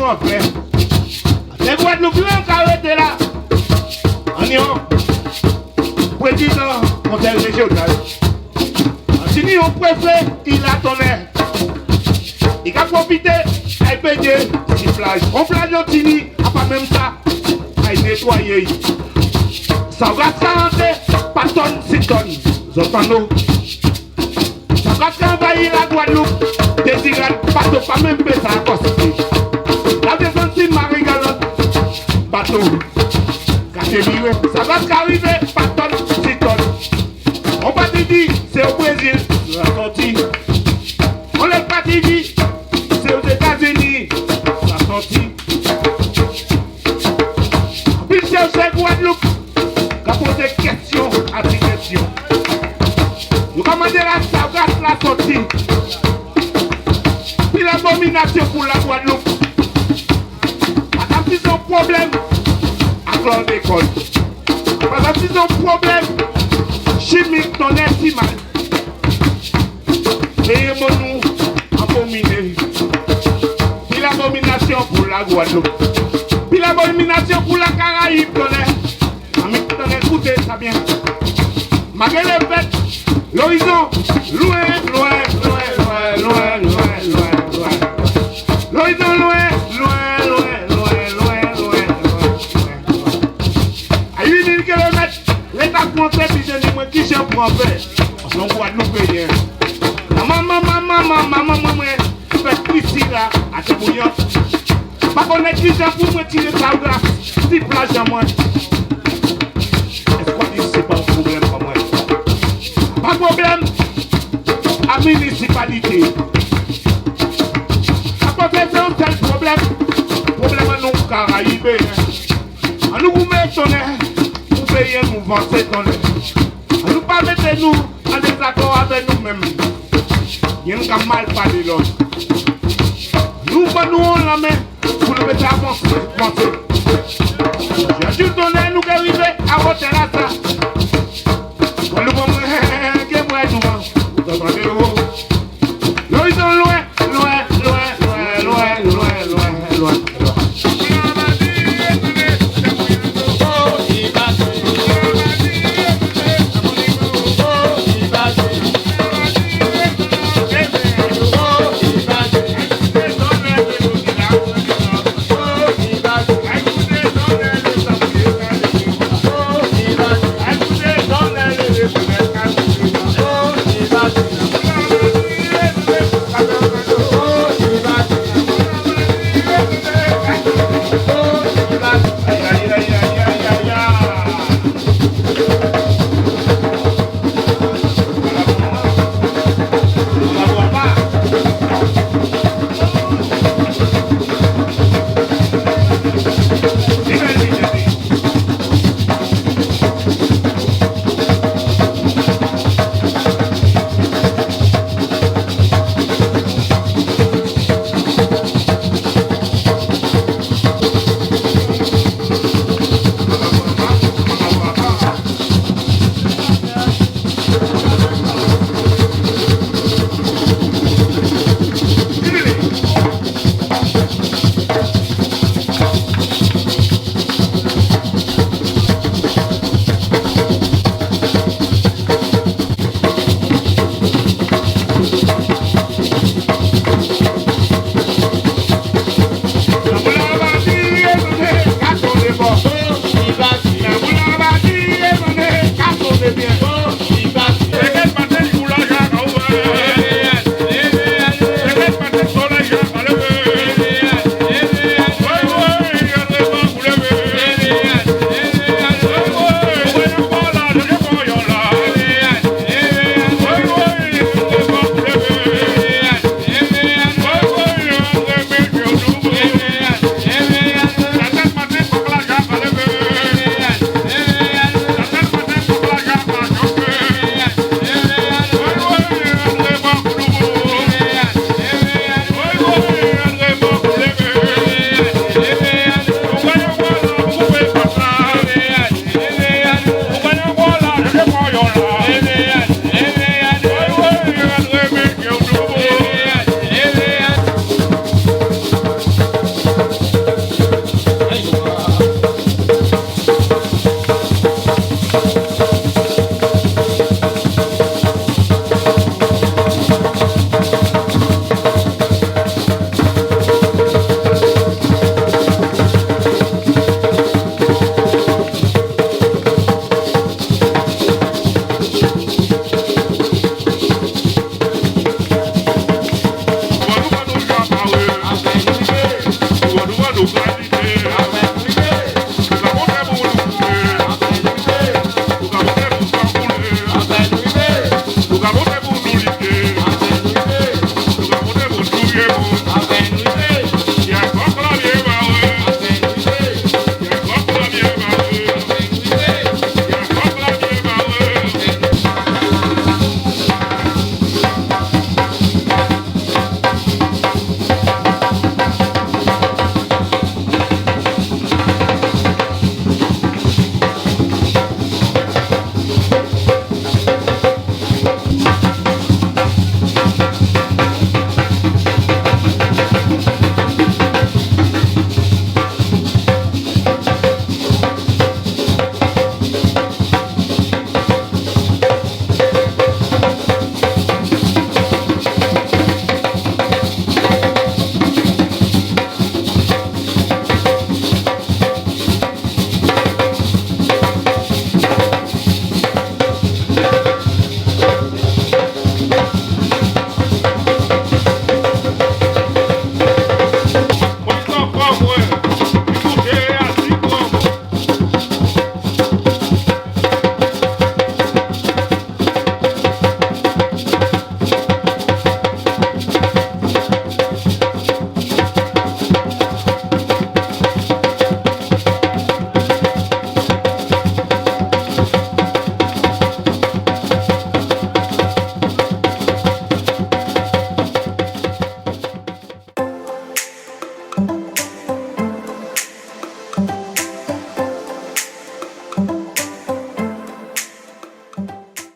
en fait. Les Guadeloupe qui ont arrêté là. En Iran, président conseil régional. En Tini, on préfet, il a tonné. Il a profité, il payé, il plage. On plage en Tini, à pas même ça, il nettoyer. Ça va s'arrêter, pas tonne, 6 tonnes. Vous entendez? Ça va envahir la Guadeloupe. Désirable, pas même ça à cause. La défense de Marie Galante, bateau, catégorie, ça va arriver, pas tonne, 6 tonnes. On va te dire, c'est au Brésil, la sortie. On n'est pas dit, c'est aux États-Unis, la sortie. Puis c'est au Guadeloupe, qui a posé question après question. Nous commandons la saugasse, la sortie. Puis l'abomination pour la Guadeloupe. Parce qu'ils ont problème avec leur école. Parce qu'ils ont problème chimique dans l'air si mal. Et nous abominer. Puis l'abomination pour la Guadeloupe. Puis l'abomination pour la Caraïbe dans l'air. Écoutez ça bien. Malgré les fêtes, l'horizon, loin, loin, loin, loin, loin, loin, loin, loin. L'horizon loin, loin, loin, loin, loin, loin, loin. À 8000 km, l'État français dit de moi qui j'en prends faire. On voit nous payer. Maman, fait ici là, à tes bouillons. Pas qu'on est qui j'en pour me tirer ça ou là, si plage à moi. Est-ce qu'on dit c'est pas un problème pour moi? Pas de problème à municipalité. Après c'est un tel problème à nous Caraïbes. À nous mettons, nous payons, nous vendons. À nous pas mettre nous en désaccord avec nous-mêmes. Il y a un mal parler l'autre. Nous prenons la main pour nous mettre à avancer. J'ai dû donner nous arriver à voter là ça. Nous vamos que moi nous l'horizon loin, loin, loin, loin, loin, loin, loin, loin. nous grandir.